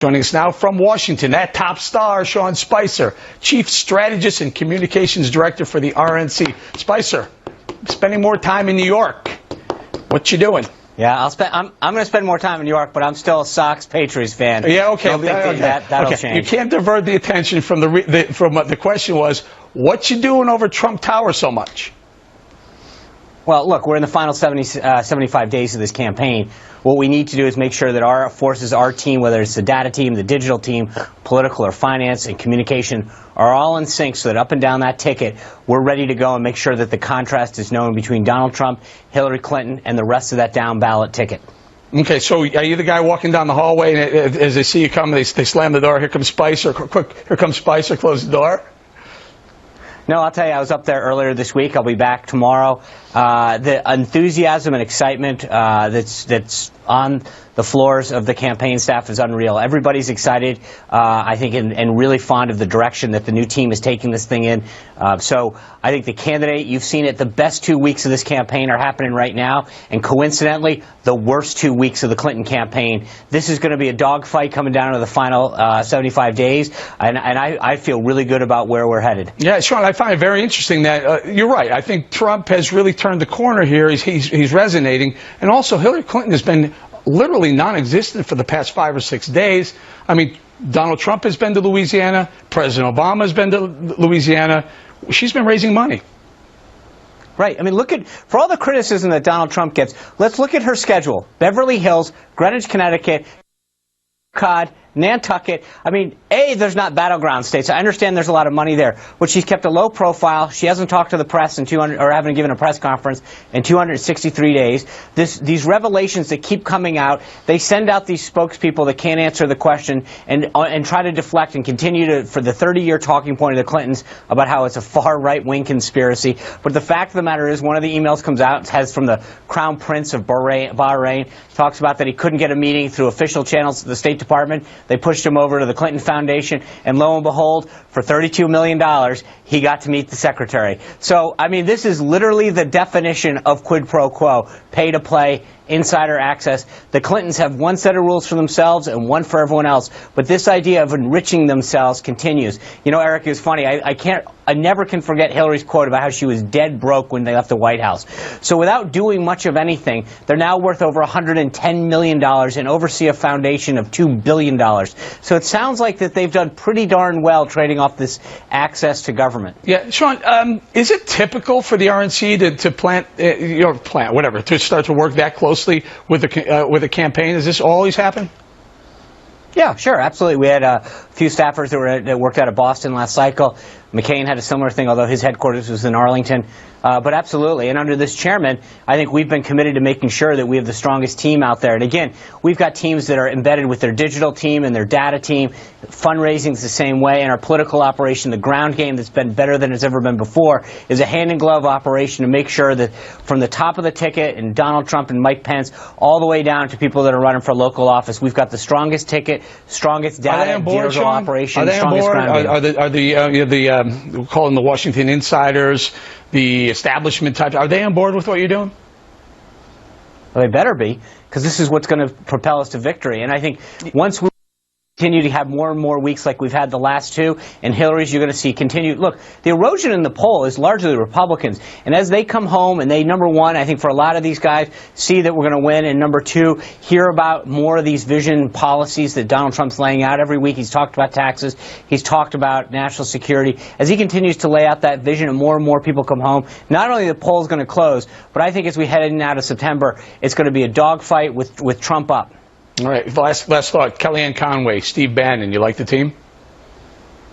Joining us now from Washington, that top star, Sean Spicer, Chief Strategist and Communications Director for the RNC. Spicer, spending more time in New York. What you doing? Yeah, I'm going to spend more time in New York, but I'm still a Sox Patriots fan. Yeah, okay. That'll change. You can't divert the attention from the question was, what you doing over Trump Tower so much? Well, look, we're in the final 75 days of this campaign. What we need to do is make sure that our forces, our team, whether it's the data team, the digital team, political or finance and communication, are all in sync so that up and down that ticket, we're ready to go and make sure that the contrast is known between Donald Trump, Hillary Clinton, and the rest of that down ballot ticket. Okay, so are you the guy walking down the hallway, and as they see you come, they slam the door, here comes Spicer, quick, here comes Spicer, close the door? No, I'll tell you, I was up there earlier this week. I'll be back tomorrow. The enthusiasm and excitement that's on the floors of the campaign staff is unreal. Everybody's excited, I think, and really fond of the direction that the new team is taking this thing in. So I think the candidate, you've seen it, the best 2 weeks of this campaign are happening right now, and coincidentally, the worst 2 weeks of the Clinton campaign. This is going to be a dogfight coming down to the final 75 days, and I feel really good about where we're headed. Yeah, Sean, I find it very interesting that you're right. I think Trump has really turned the corner here. He's resonating, and also Hillary Clinton has been literally non-existent for the past 5 or 6 days. I mean, Donald Trump has been to Louisiana. President Obama has been to Louisiana. She's been raising money. Right. I mean, for all the criticism that Donald Trump gets, let's look at her schedule. Beverly Hills, Greenwich, Connecticut, Nantucket. I mean, there's not battleground states. I understand there's a lot of money there, but she's kept a low profile. She hasn't talked to the press in haven't given a press conference in 263 days. These revelations that keep coming out, they send out these spokespeople that can't answer the question and try to deflect and continue for the 30-year talking point of the Clintons about how it's a far right-wing conspiracy. But the fact of the matter is, one of the emails comes out, has from the Crown Prince of Bahrain, talks about that he couldn't get a meeting through official channels of the State Department. They pushed him over to the Clinton Foundation, and lo and behold, for $32 million, he got to meet the secretary. So, I mean, this is literally the definition of quid pro quo, pay to play, insider access. The Clintons have one set of rules for themselves and one for everyone else, but this idea of enriching themselves continues. You know, Eric, it's funny, I never can forget Hillary's quote about how she was dead broke when they left the White House. So without doing much of anything, they're now worth over $110 million and oversee a foundation of $2 billion. So it sounds like that they've done pretty darn well trading off this access to government. Yeah, Sean, is it typical for the RNC to start to work that closely with the campaign? Does this always happen? Yeah, sure, absolutely. We had a few staffers that worked out of Boston last cycle. McCain had a similar thing, although his headquarters was in Arlington. But absolutely, and under this chairman, I think we've been committed to making sure that we have the strongest team out there. And again, we've got teams that are embedded with their digital team and their data team. Fundraising's the same way, and our political operation, the ground game that's been better than it's ever been before, is a hand-in-glove operation to make sure that from the top of the ticket, and Donald Trump and Mike Pence, all the way down to people that are running for local office, we've got the strongest ticket, strongest data, digital operation, strongest ground game. Are the we'll call them the Washington insiders, the establishment types, are they on board with what you're doing? Well, they better be, because this is what's going to propel us to victory. And I think once we continue to have more and more weeks like we've had the last two, and Hillary's, you're going to see continued. Look, the erosion in the poll is largely the Republicans. And as they come home and they, number one, I think for a lot of these guys, see that we're going to win, and number two, hear about more of these vision policies that Donald Trump's laying out every week. He's talked about taxes. He's talked about national security. As he continues to lay out that vision and more people come home, not only the poll is going to close, but I think as we head in and out of September, it's going to be a dogfight with Trump up. All right, last thought. Kellyanne Conway, Steve Bannon, you like the team?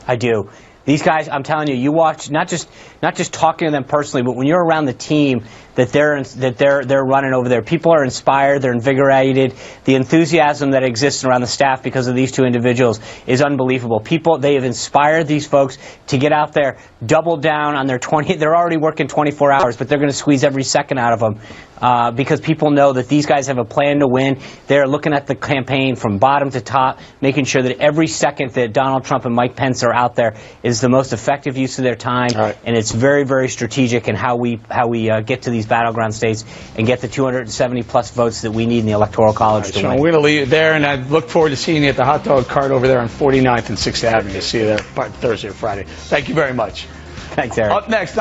I do. These guys, I'm telling you, you watch not just talking to them personally, but when you're around the team that they're running over there, people are inspired, they're invigorated. The enthusiasm that exists around the staff because of these two individuals is unbelievable. They have inspired these folks to get out there, double down on their 20. They're already working 24 hours, but they're going to squeeze every second out of them because people know that these guys have a plan to win. They're looking at the campaign from bottom to top, making sure that every second that Donald Trump and Mike Pence are out there is the most effective use of their time, right. And it's very, very strategic in how we get to these battleground states and get the 270-plus votes that we need in the Electoral College to So win. we're going to leave it there, and I look forward to seeing you at the hot dog cart over there on 49th and 6th Avenue. See you there Thursday or Friday. Thank you very much. Thanks, Eric. Up next.